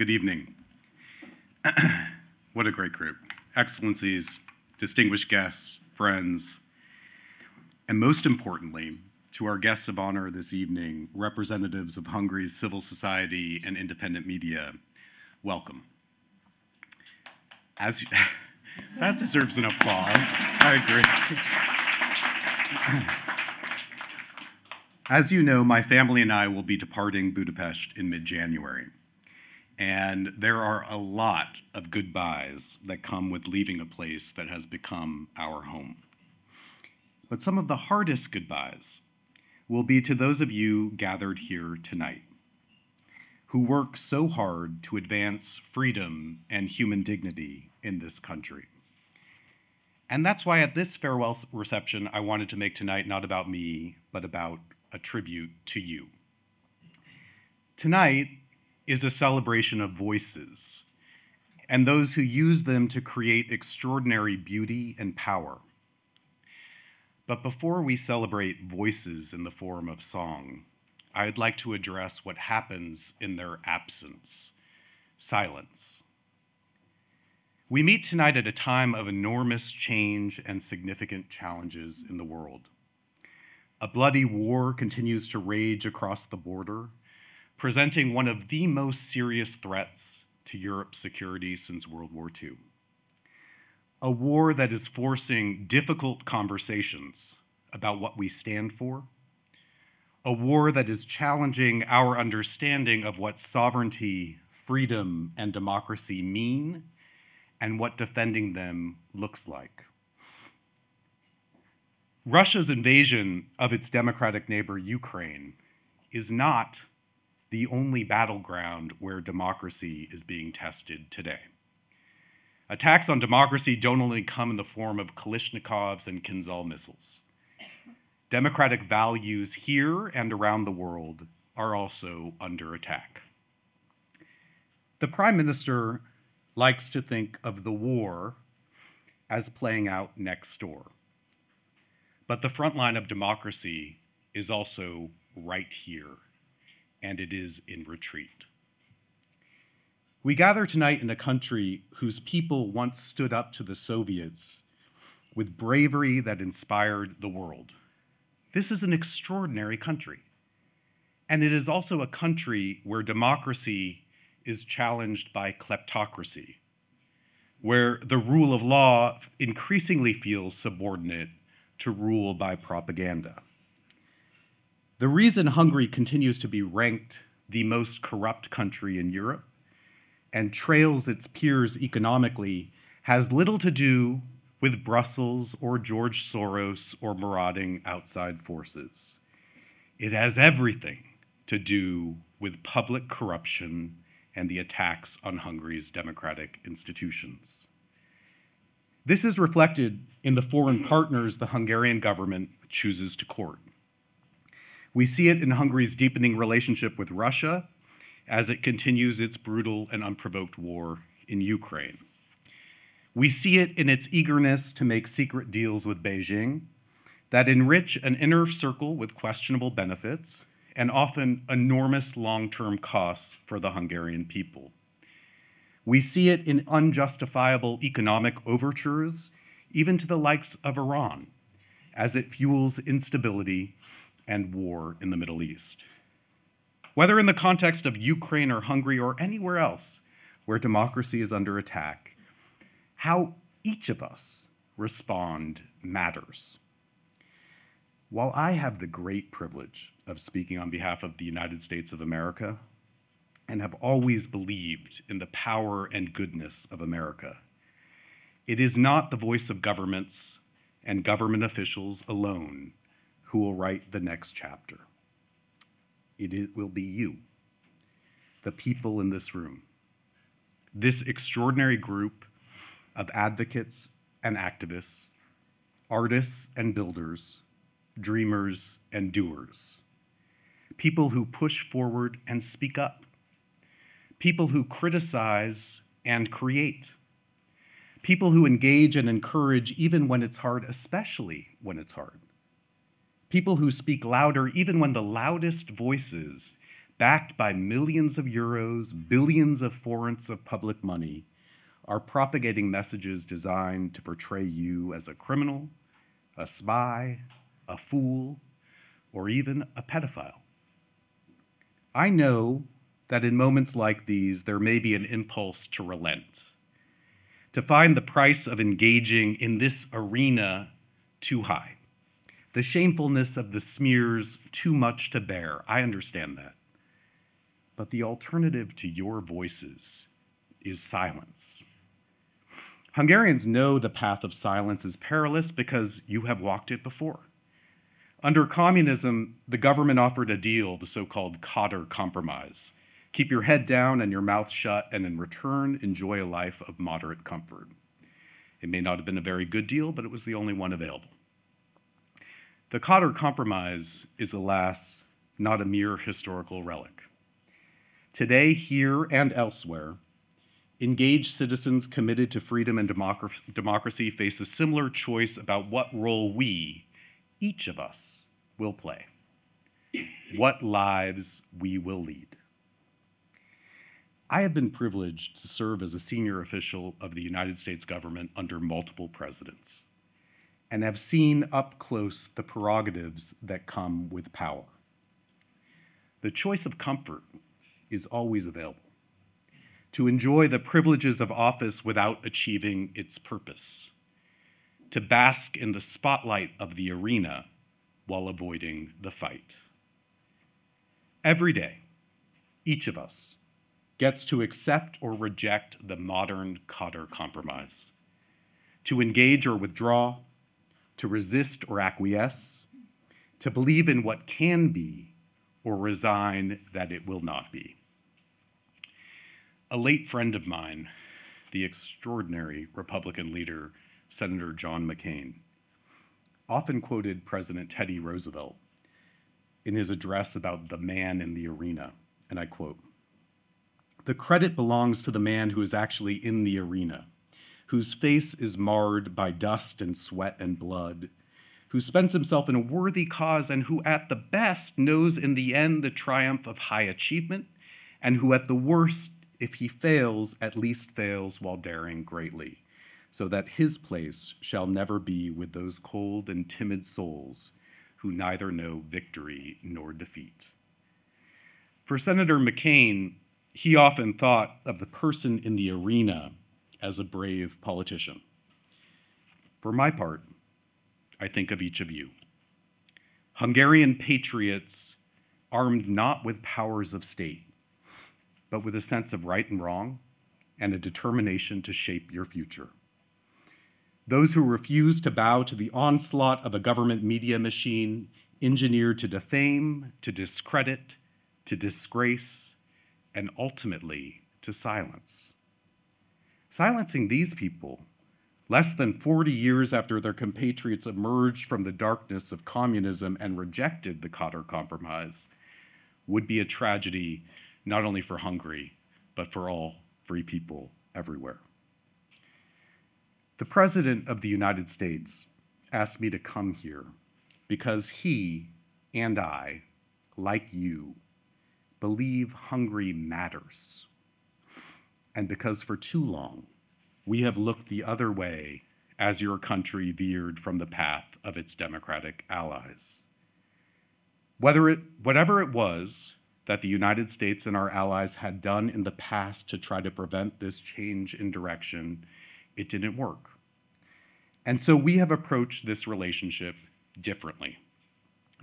Good evening. What a great group. Excellencies, distinguished guests, friends, and most importantly, to our guests of honor this evening, representatives of Hungary's civil society and independent media, welcome. That deserves an applause. I agree. As you know, my family and I will be departing Budapest in mid-January. And there are a lot of goodbyes that come with leaving a place that has become our home. But some of the hardest goodbyes will be to those of you gathered here tonight, who work so hard to advance freedom and human dignity in this country. And that's why at this farewell reception, I wanted to make tonight not about me, but about a tribute to you. Tonight is a celebration of voices and those who use them to create extraordinary beauty and power. But before we celebrate voices in the form of song, I'd like to address what happens in their absence: silence. We meet tonight at a time of enormous change and significant challenges in the world. A bloody war continues to rage across the border, presenting one of the most serious threats to Europe's security since World War II. A war that is forcing difficult conversations about what we stand for. A war that is challenging our understanding of what sovereignty, freedom, and democracy mean, and what defending them looks like. Russia's invasion of its democratic neighbor Ukraine is not the only battleground where democracy is being tested today. Attacks on democracy don't only come in the form of Kalashnikovs and Kinzhal missiles. Democratic values here and around the world are also under attack. The Prime Minister likes to think of the war as playing out next door. But the front line of democracy is also right here, and it is in retreat. We gather tonight in a country whose people once stood up to the Soviets with bravery that inspired the world. This is an extraordinary country. And it is also a country where democracy is challenged by kleptocracy, where the rule of law increasingly feels subordinate to rule by propaganda. The reason Hungary continues to be ranked the most corrupt country in Europe and trails its peers economically has little to do with Brussels or George Soros or marauding outside forces. It has everything to do with public corruption and the attacks on Hungary's democratic institutions. This is reflected in the foreign partners the Hungarian government chooses to court. We see it in Hungary's deepening relationship with Russia as it continues its brutal and unprovoked war in Ukraine. We see it in its eagerness to make secret deals with Beijing that enrich an inner circle with questionable benefits and often enormous long-term costs for the Hungarian people. We see it in unjustifiable economic overtures, even to the likes of Iran, as it fuels instability and war in the Middle East. Whether in the context of Ukraine or Hungary or anywhere else where democracy is under attack, how each of us respond matters. While I have the great privilege of speaking on behalf of the United States of America and have always believed in the power and goodness of America, it is not the voice of governments and government officials alone who will write the next chapter. It will be you, the people in this room, this extraordinary group of advocates and activists, artists and builders, dreamers and doers, people who push forward and speak up, people who criticize and create, people who engage and encourage even when it's hard, especially when it's hard, people who speak louder even when the loudest voices backed by millions of euros, billions of forints of public money, are propagating messages designed to portray you as a criminal, a spy, a fool, or even a pedophile. I know that in moments like these, there may be an impulse to relent, to find the price of engaging in this arena too high, the shamefulness of the smears too much to bear. I understand that. But the alternative to your voices is silence. Hungarians know the path of silence is perilous because you have walked it before. Under communism, the government offered a deal, the so-called Kader Compromise. Keep your head down and your mouth shut, and in return, enjoy a life of moderate comfort. It may not have been a very good deal, but it was the only one available. The Kader Compromise is, alas, not a mere historical relic. Today, here and elsewhere, engaged citizens committed to freedom and democracy face a similar choice about what role we, each of us, will play, what lives we will lead. I have been privileged to serve as a senior official of the United States government under multiple presidents, and have seen up close the prerogatives that come with power. The choice of comfort is always available, to enjoy the privileges of office without achieving its purpose, to bask in the spotlight of the arena while avoiding the fight. Every day, each of us gets to accept or reject the modern Kader Compromise, to engage or withdraw, to resist or acquiesce, to believe in what can be or resign that it will not be. A late friend of mine, the extraordinary Republican leader, Senator John McCain, often quoted President Teddy Roosevelt in his address about the man in the arena, and I quote, "The credit belongs to the man who is actually in the arena, whose face is marred by dust and sweat and blood, who spends himself in a worthy cause and who at the best knows in the end the triumph of high achievement, and who at the worst, if he fails, at least fails while daring greatly, so that his place shall never be with those cold and timid souls who neither know victory nor defeat." For Senator McCain, he often thought of the person in the arena as a brave politician. For my part, I think of each of you. Hungarian patriots armed not with powers of state, but with a sense of right and wrong and a determination to shape your future. Those who refuse to bow to the onslaught of a government media machine engineered to defame, to discredit, to disgrace, and ultimately to silence. Silencing these people, less than 40 years after their compatriots emerged from the darkness of communism and rejected the Kader Compromise, would be a tragedy not only for Hungary, but for all free people everywhere. The President of the United States asked me to come here because he and I, like you, believe Hungary matters, and because for too long we have looked the other way as your country veered from the path of its democratic allies. Whatever it was that the United States and our allies had done in the past to try to prevent this change in direction, it didn't work. And so we have approached this relationship differently,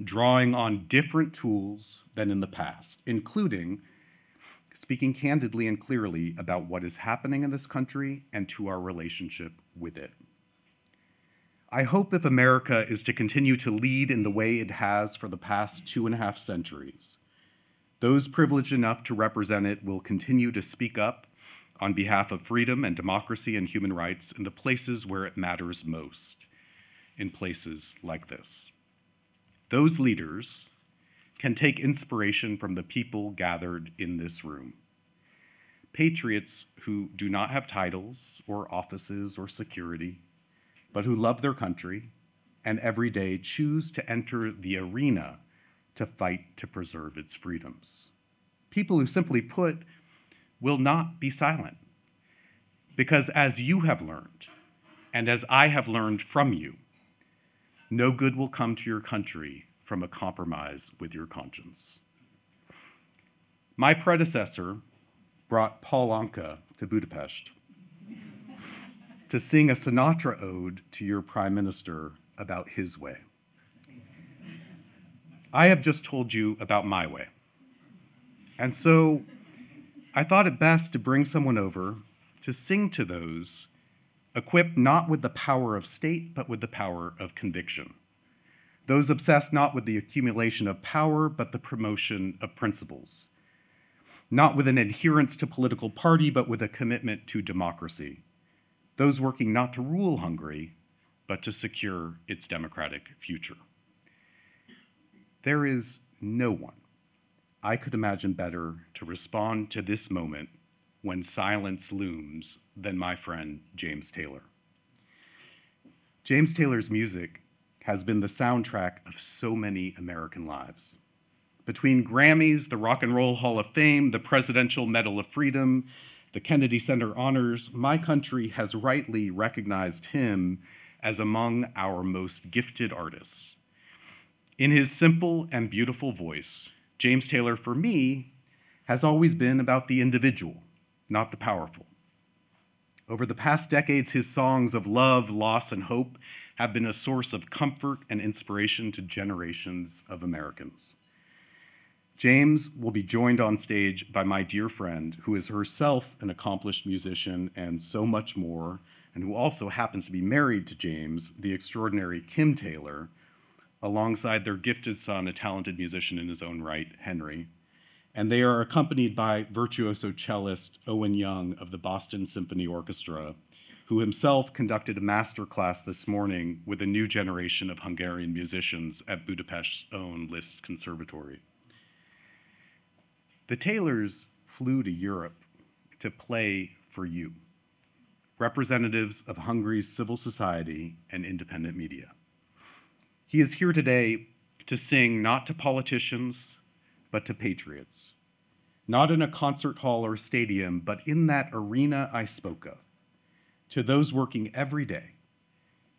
drawing on different tools than in the past, including speaking candidly and clearly about what is happening in this country and to our relationship with it. I hope if America is to continue to lead in the way it has for the past 2.5 centuries, those privileged enough to represent it will continue to speak up on behalf of freedom and democracy and human rights in the places where it matters most, in places like this. Those leaders can take inspiration from the people gathered in this room. Patriots who do not have titles or offices or security, but who love their country and every day choose to enter the arena to fight to preserve its freedoms. people who, simply put, will not be silent. Because as you have learned, and as I have learned from you, no good will come to your country from a compromise with your conscience. My predecessor brought Paul Anka to Budapest to sing a Sinatra ode to your prime minister about his way. I have just told you about my way. And so I thought it best to bring someone over to sing to those equipped not with the power of state, but with the power of conviction. Those obsessed not with the accumulation of power, but the promotion of principles. Not with an adherence to political party, but with a commitment to democracy. Those working not to rule Hungary, but to secure its democratic future. There is no one I could imagine better to respond to this moment when silence looms than my friend James Taylor. James Taylor's music has been the soundtrack of so many American lives. Between Grammys, the Rock and Roll Hall of Fame, the Presidential Medal of Freedom, the Kennedy Center honors, my country has rightly recognized him as among our most gifted artists. In his simple and beautiful voice, James Taylor, for me, has always been about the individual, not the powerful. Over the past decades, his songs of love, loss, and hope have been a source of comfort and inspiration to generations of Americans. James will be joined on stage by my dear friend, who is herself an accomplished musician and so much more, and who also happens to be married to James, the extraordinary Kim Taylor, alongside their gifted son, a talented musician in his own right, Henry. And they are accompanied by virtuoso cellist Owen Young of the Boston Symphony Orchestra, who himself conducted a master class this morning with a new generation of Hungarian musicians at Budapest's own Liszt Conservatory. The Taylors flew to Europe to play for you, representatives of Hungary's civil society and independent media. He is here today to sing not to politicians, but to patriots. Not in a concert hall or stadium, but in that arena I spoke of. To those working every day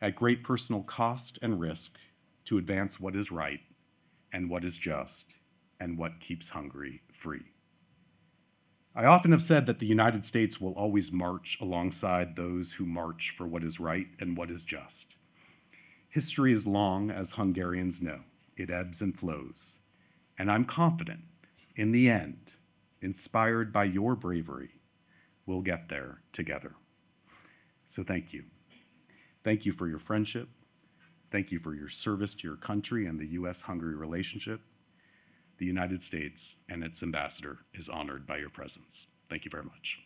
at great personal cost and risk to advance what is right and what is just and what keeps Hungary free. I often have said that the United States will always march alongside those who march for what is right and what is just. History is long, as Hungarians know. It ebbs and flows. And I'm confident, in the end, inspired by your bravery, we'll get there together. So thank you. Thank you for your friendship. Thank you for your service to your country and the U.S.-Hungary relationship. The United States and its ambassador is honored by your presence. Thank you very much.